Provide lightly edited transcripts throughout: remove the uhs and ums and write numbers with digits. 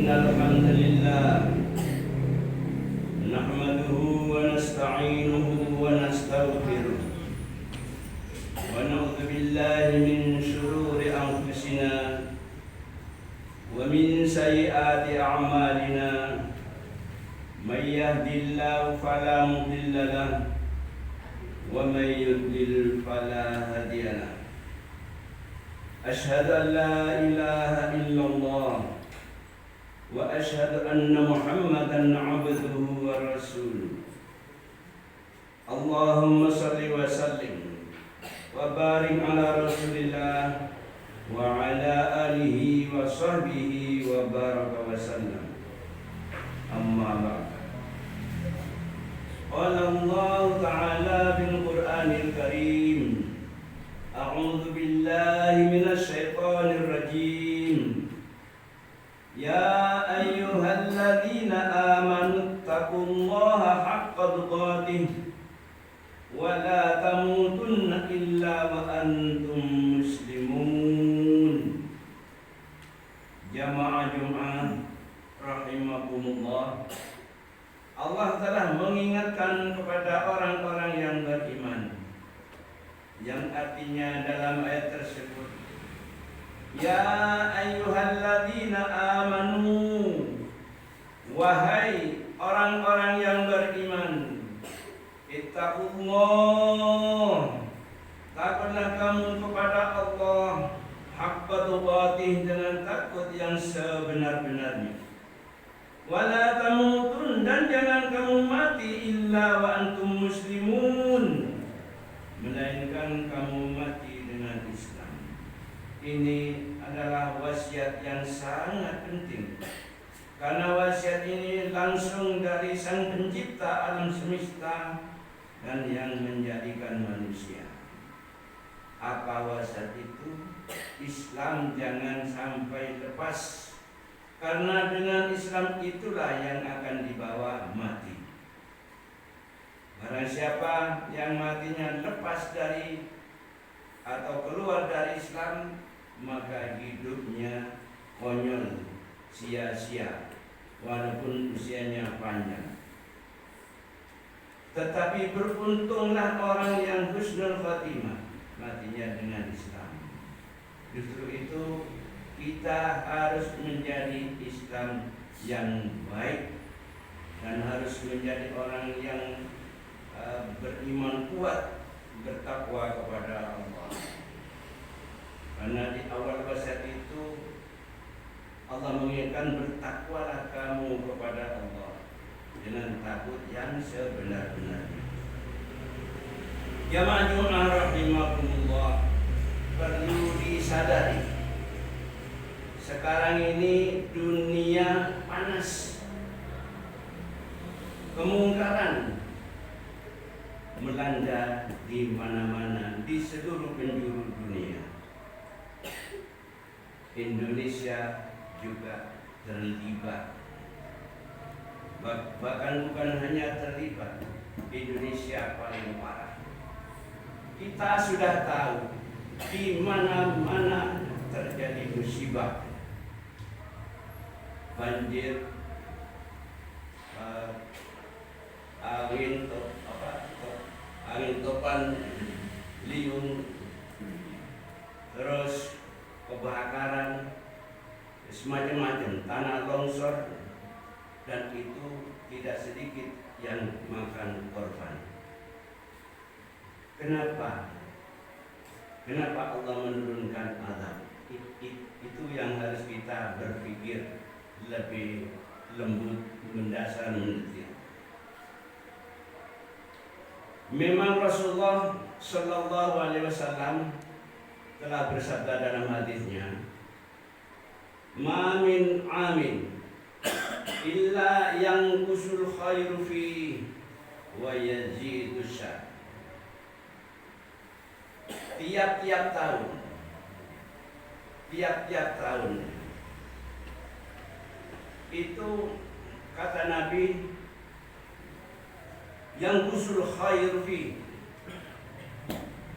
الحمد لله نحمده ونستعينه ونستغفره ونعوذ بالله من شرور أنفسنا ومن سيئات أعمالنا من يهد الله فلا مضل له ومن يضلل فلا هادي له أشهد أن لا إله إلا الله وأشهد أن محمدا عبده ورسوله اللهم صل وسلم وبارك على رسول الله وعلى آله وصحبه وبارك وسلم أما بعد قال الله تعالى في القرآن الكريم أعوذ بالله من الشيطان الرجيم يا أيها الذين آمنوا اتقوا الله حق تقاته ولا تموتن إلا وأنتم مسلمون. Jamaah Jumat rahimakumullah. Allah telah mengingatkan kepada orang-orang yang beriman, yang artinya dalam ayat tersebut, ya ayyuhalladzina amanu, wahai orang-orang yang beriman, ittaqullah, takutlah kamu kepada Allah, haqqa tuqatih, dengan takut yang sebenar-benarnya. Wala tamutun, dan jangan kamu mati illa wa antum muslimun, melainkan kamu mati dengan Islam. Ini adalah wasiat yang sangat penting, karena wasiat ini langsung dari Sang Pencipta alam semesta dan yang menjadikan manusia. Apa wasiat itu? Islam jangan sampai lepas, karena dengan Islam itulah yang akan dibawa mati. Barang siapa yang matinya lepas dari atau keluar dari Islam, maka hidupnya konyol, sia-sia, walaupun usianya panjang. Tetapi beruntunglah orang yang husnul khatimah, matinya dengan Islam. Justru itu kita harus menjadi Islam yang baik dan harus menjadi orang yang beriman kuat, bertakwa kepada Allah. Karena di awal wasiat itu Allah mengingatkan, bertakwalah kamu kepada Allah dengan takut yang sebenar-benarnya. Jamaah Jumat rahimakumullah, perlu disadari, sekarang ini dunia panas, kemungkaran melanda di mana-mana, di seluruh penjuru dunia. Indonesia juga terlibat. Bahkan bukan hanya terlibat, Indonesia paling parah. Kita sudah tahu di mana-mana terjadi musibah, banjir, angin topan, liung, terus kebakaran, semacam-macam, tanah longsor, dan itu tidak sedikit yang makan korban. Kenapa? Kenapa Allah menurunkan azab? Itu yang harus kita berpikir lebih lembut, mendasar, mendetil. Memang Rasulullah Shallallahu Alaihi Wasallam telah bersabda dalam hadisnya, "Ma min amin illa yang kusul khairu fi wa yazidu syar." Tiap-tiap tahun itu, kata Nabi, yang kusul khairu fi,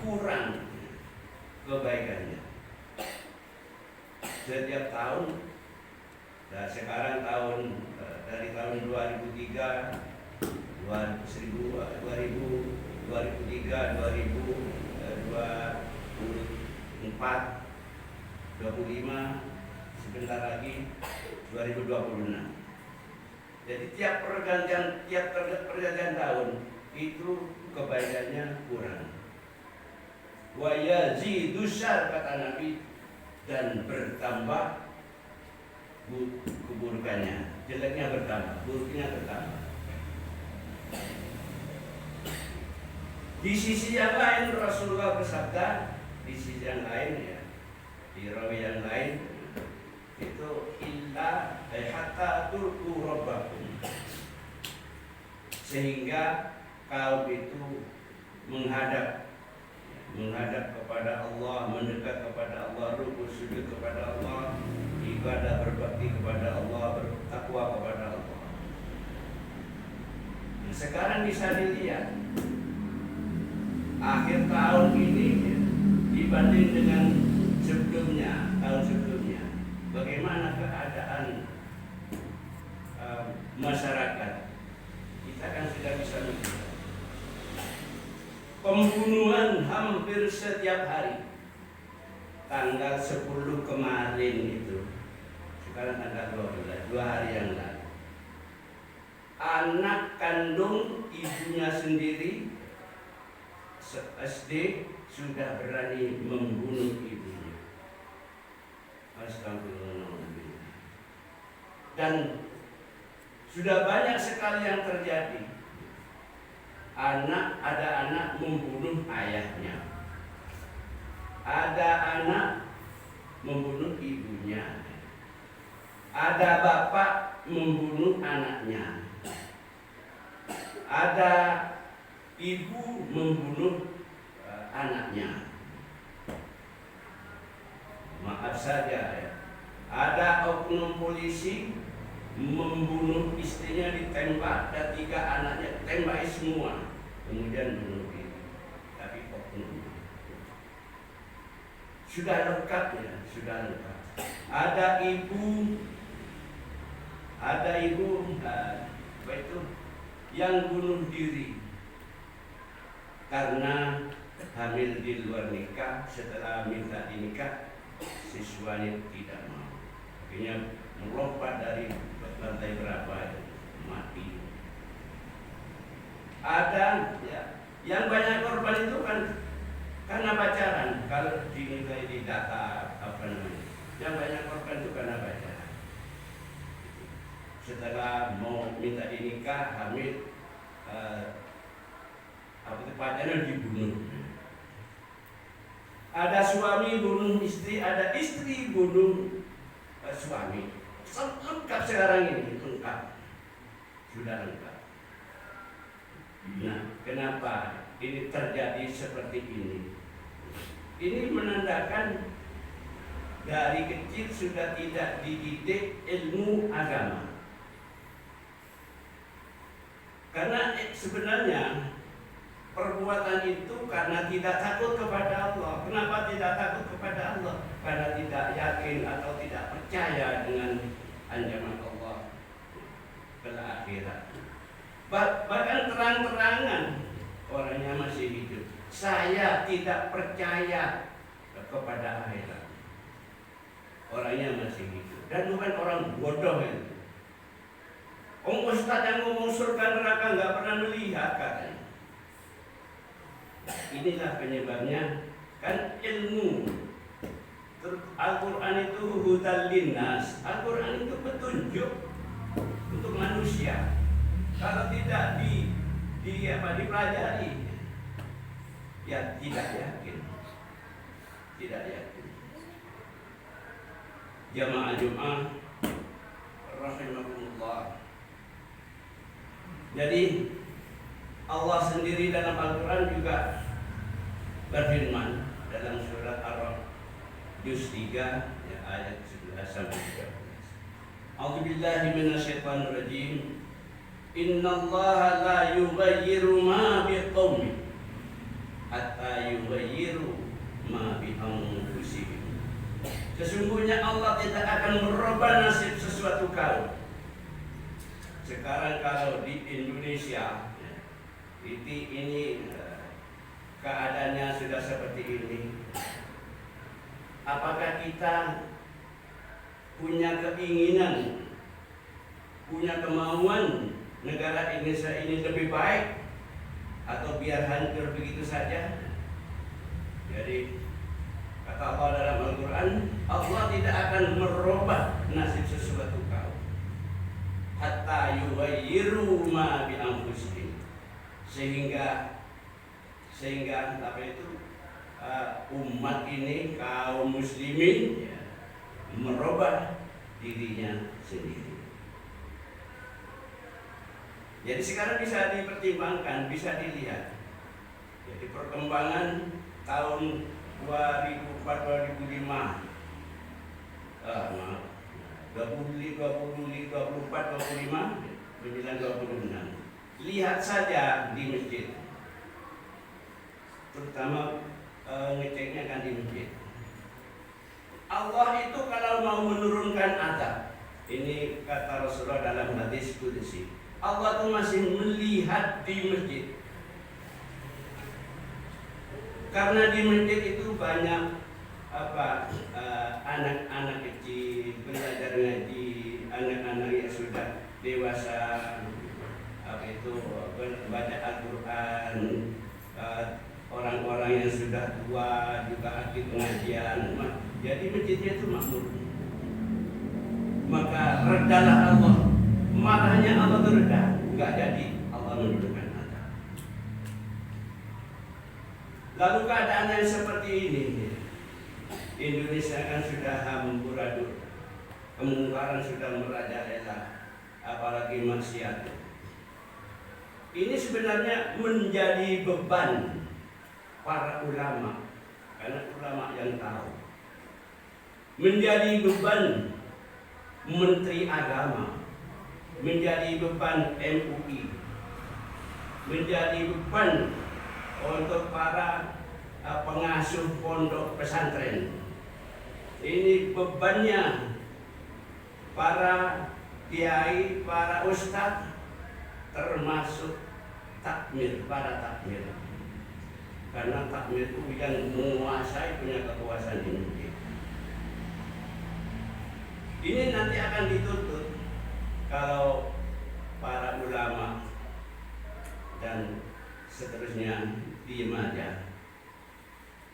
kurang kebaikannya. Setiap tahun Dan sekarang dari tahun 2003, 2003, 2004, 25, sebentar lagi 2026. Jadi tiap pergantian tahun itu kebaikannya kurang. Wa yazidu syarr, kata Nabi, dan bertambah keburukannya. Jeleknya bertambah, buruknya bertambah. Di sisi yang lain Rasulullah bersabda, di sisi yang lain ya, di rawi yang lain itu illa hatta turku rabbakum, sehingga kaum itu menghadap kepada Allah, mendekat kepada Allah, rukuk sujud kepada Allah, ibadah berbakti kepada Allah, bertakwa kepada Allah. Nah, sekarang bisa dilihat akhir tahun ini dibanding dengan tahun sebelumnya, bagaimana keadaan masyarakat. Kita kan sudah bisa melihat pembunuhan hampir setiap hari. Tanggal 10 kemarin itu, sekarang tanggal 12, 2 hari yang lalu, anak kandung ibunya sendiri SD sudah berani membunuh ibunya. Astagfirullahaladzim. Dan sudah banyak sekali yang terjadi. Ada anak membunuh ayahnya, ada anak membunuh ibunya, ada bapak membunuh anaknya, ada ibu membunuh anaknya. Maaf saja ya, ada oknum polisi membunuh istrinya, ditembak, dan 3 anaknya tembaki semua, kemudian bunuh diri. Tapi oknum sudah lengkap ya, sudah lengkap. Ada ibu itu yang bunuh diri karena hamil di luar nikah. Setelah minta dinikah, siswanya tidak mau, akhirnya melompat dari lantai berapa itu, mati. Ada ya, yang banyak korban itu kan karena pacaran. Kalau dinilai di data yang banyak korban itu karena pacaran. Setelah mau minta dinikah, hamil, pacarnya dibunuh. Ada suami bunuh istri, ada istri bunuh suami. Lengkap sekarang ini, lengkap, sudah lengkap. Nah, kenapa ini terjadi seperti ini? Ini menandakan dari kecil sudah tidak dididik ilmu agama. Karena sebenarnya perbuatan itu karena tidak takut kepada Allah. Kenapa tidak takut kepada Allah? Karena tidak yakin atau tidak percaya dengan ancaman Allah ke akhirat. Bahkan terang-terangan orangnya masih hidup, saya tidak percaya kepada akhirat. Orangnya masih hidup, dan bukan orang bodoh itu. Ustaz yang ngomong surga neraka nggak pernah melihat, katanya. Inilah penyebabnya, kan ilmu. Al-Quran itu hudal linnas. Al-Quran itu petunjuk untuk manusia. Kalau tidak dipelajari, ya tidak yakin. Tidak yakin. Jamaah Jumat rahimahullah. Jadi Allah sendiri dalam Al-Quran juga berfirman dalam surat Ar-Ra'd juz 3 ya, ayat 11 sampai 13. A'udzubillahi minasyaitonir rajim. Innallaha la yughayyiru ma biqaumin hatta yughayyiru ma bi anfusihim. Sesungguhnya Allah tidak akan merubah nasib seseorang sesuatu kaum. Sekarang kalau di Indonesia ini keadaannya sudah seperti ini. Apakah kita punya keinginan, punya kemauan negara Indonesia ini lebih baik atau biar hancur begitu saja? Jadi kata Allah dalam Al-Quran, Allah tidak akan merubah nasib sesuatu kaum hatta yughayyiru ma bi anfusihim, sehingga apa itu umat ini, kaum muslimin merubah dirinya sendiri. Jadi sekarang bisa dipertimbangkan, bisa dilihat. Jadi perkembangan tahun 2004-2005, 2024-2025, 9-26. Lihat saja di masjid, terutama ngeceknya kan di masjid. Allah itu kalau mau menurunkan azab, ini kata Rasulullah dalam hadis qudsi, Allah itu masih melihat di masjid. Karena di masjid itu banyak anak-anak kecil belajar ngaji, anak-anak yang sudah dewasa baca Al-Quran, orang-orang yang sudah tua juga aktif pengajian. Jadi masjidnya itu makmur. Maka redalah Allah, marahnya Allah itu reda, nggak jadi Allah menurunkan azab. Lalu keadaan yang seperti ini, Indonesia kan sudah amburadul, kemungkaran sudah merajalela, apalagi maksiat. Ini sebenarnya menjadi beban para ulama, karena ulama yang tahu. Menjadi beban Menteri Agama, menjadi beban MUI, menjadi beban untuk para pengasuh pondok pesantren. Ini bebannya para kiai, para ustadz, termasuk para takmir. Karena takmir itu yang menguasai, punya kekuasaan di masjid. Ini nanti akan dituntut kalau para ulama dan seterusnya diem aja.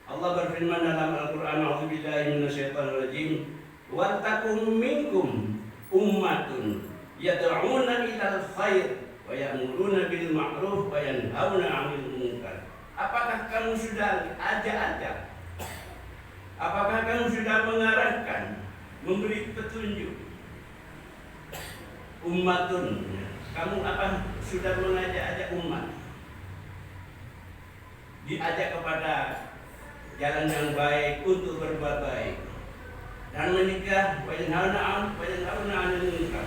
Allah berfirman dalam Al-Quran, A'udzubillahi minasyaitonirrajim, wa takum minkum ummatun yad'una ilal khair wa ya'muruna bil ma'ruf wa yanhauna 'anil munkar. Apakah kamu sudah ajak? Apakah kamu sudah mengarahkan, memberi petunjuk? Ummatun, kamu apa sudah mengajak umat, diajak kepada jalan yang baik untuk berbuat baik dan mencegah wayanhauna 'anil munkar,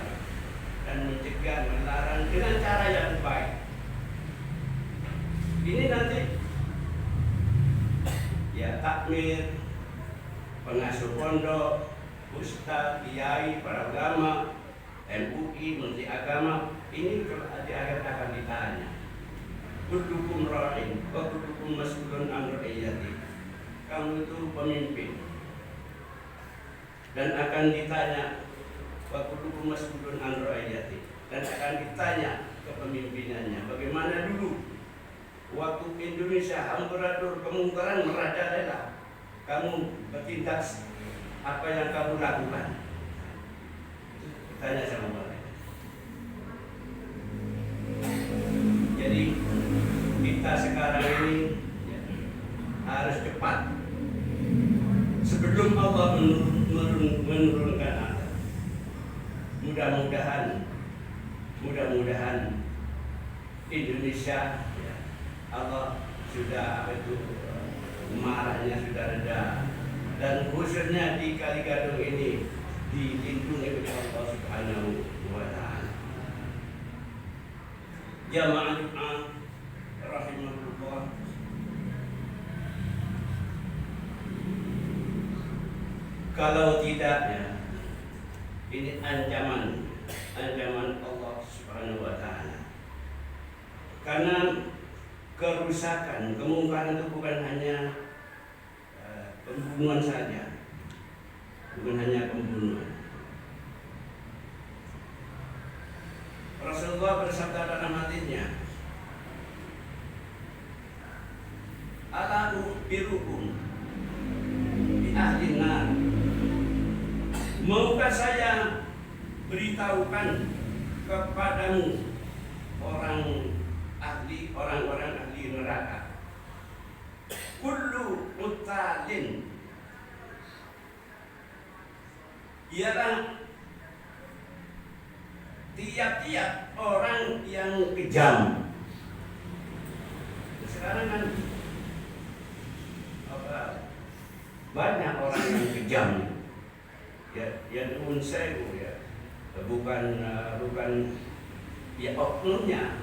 dan mencegah, melarang dengan cara yang baik. Ini nanti ya takmir, pengasuh pondok, ustaz, kiai, para ulama, MUI, Menteri Agama, ini di akhir akan ditanya. Kullukum ra'in wa kullukum mas'ulun an ra'iyati. Kamu itu pemimpin dan akan ditanya, wa kullukum mas'ulun an ra'iyati, dan akan ditanya kepemimpinannya. Bagaimana dulu waktu Indonesia amburadul, kemungkaran merajalela, kamu bertindak apa yang kamu lakukan? Tanya sama mereka. Jadi kita sekarang ini harus cepat sebelum Allah menurunkan azab. Mudah-mudahan Indonesia, Allah sudah marahnya sudah reda, dan khususnya di Kali Gadung ini dilindungi oleh Allah Subhanahu wa Ta'ala. Jamaah Jumat rahimahullah, kalau tidak Ini ancaman Allah Subhanahu wa taala. Karena kerusakan, kemungkaran itu bukan hanya pembunuhan saja. Bukan hanya pembunuhan. Rasulullah bersabda dalam hadisnya, "Ala ukhbirukum bi ahli nar." Maukah saya beritahukan kepadamu orang-orang ahli neraka? Kullu mutalin, ialah tiap-tiap orang yang kejam. Sekarang kan banyak orang yang kejam. Ya unsewu ya, bukan ya oknumnya,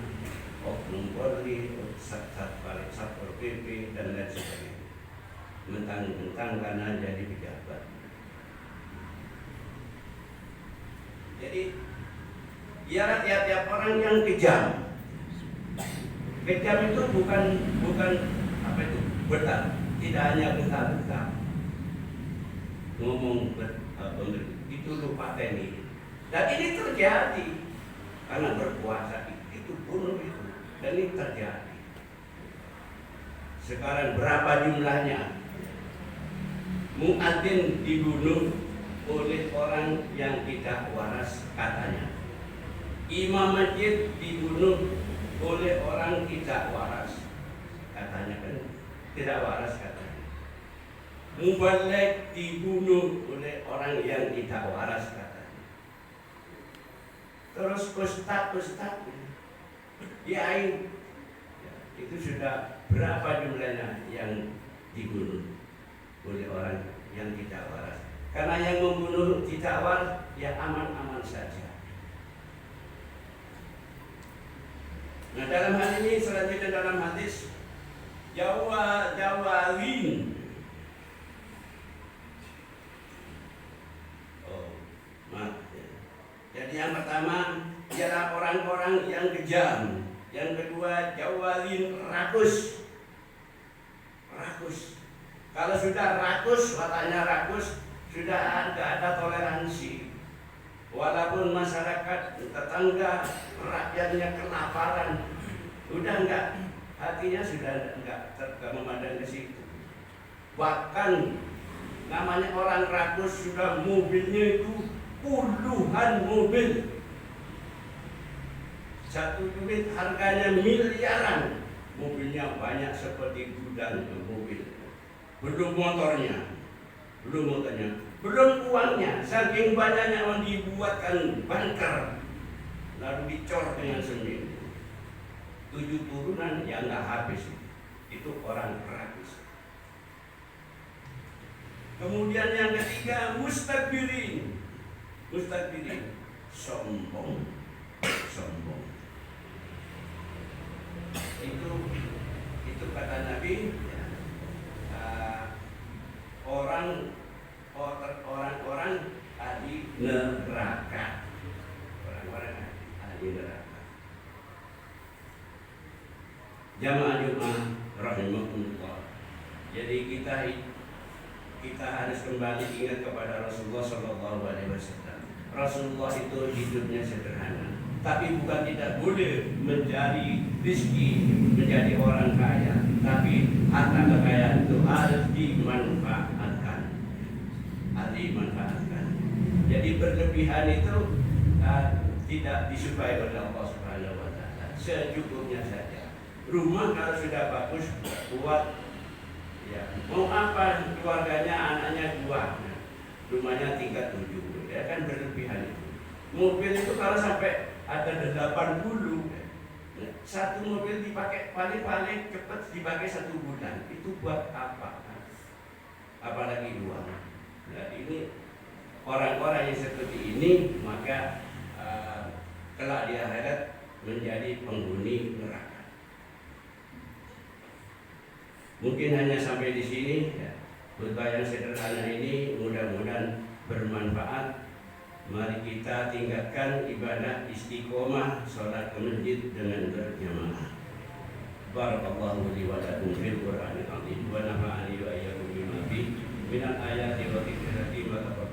oknum Polri, Satpol PP dan lain sebagainya. Mentang-mentang karena jadi pejabat. Jadi ialah tiap-tiap orang yang kejam. Kejam itu bukan apa itu betal, tidak hanya betal. Ngomong itu lupa teni. Dan ini terjadi karena berkuasa itu bunuh itu, dan ini terjadi. Sekarang berapa jumlahnya? Muadzin dibunuh oleh orang yang tidak waras katanya. Imam masjid dibunuh oleh orang tidak waras katanya, kan tidak waras katanya. Mubalek dibunuh oleh orang yang tidak waras katanya. Terus ustaz kiai itu sudah berapa jumlahnya yang dibunuh oleh orang yang tidak waras. Karena yang membunuh tidak waras ya aman-aman saja. Nah, dalam hal ini selanjutnya dalam hadis Jawalin. Jadi yang pertama ialah orang-orang yang kejam. Yang kedua Jawalin, rakus. Kalau sudah rakus, wataknya rakus, sudah ada toleransi. Walaupun masyarakat tetangga rakyatnya kelaparan, udah enggak, hatinya sudah enggak memandang ke situ. Bahkan namanya orang rakus, sudah mobilnya itu puluhan mobil, satu unit harganya miliaran, mobilnya banyak seperti gudang mobil. Belum motornya, belum uangnya, saking banyaknya orang dibuatkan bunker, lalu dicor dengan semen. 7 turunan yang nggak habis, itu orang rakus. Kemudian yang ketiga mustakbirin, sombong. Itu kata Nabi, orang-orang ahli neraka. Orang-orang ahli neraka. Jamaah Jumat rahimahullah. Jadi kita harus kembali ingat kepada Rasulullah SAW. Rasulullah itu hidupnya sederhana, tapi bukan tidak boleh mencari rezeki, menjadi orang kaya, tapi harta kekayaan itu harus dimanfaatkan. Jadi berlebihan itu tidak disukai oleh Allah Subhanahu wa taala. Secukupnya saja. Rumah kalau sudah bagus, buat ya, mau apa keluarganya, anaknya 2, rumahnya tingkat 7, ya kan berlebihan itu. Mobil itu kalau sampai ada 80, satu mobil dipakai paling cepat dipakai 1 bulan, itu buat apa? Apalagi 2. Nah, ini orang-orang yang seperti ini maka kelak di akhirat menjadi penghuni neraka. Mungkin hanya sampai di sini ya. Khutbah yang sederhana ini mudah-mudahan bermanfaat Mari kita tingkatkan ibadah istiqomah sholat ke masjid dengan berjamaah. Barakallahu li wa lakum fil Qur'anil azim wa nafa'ani wa iyyakum bima fihi minal ayati wa dzikril hakim.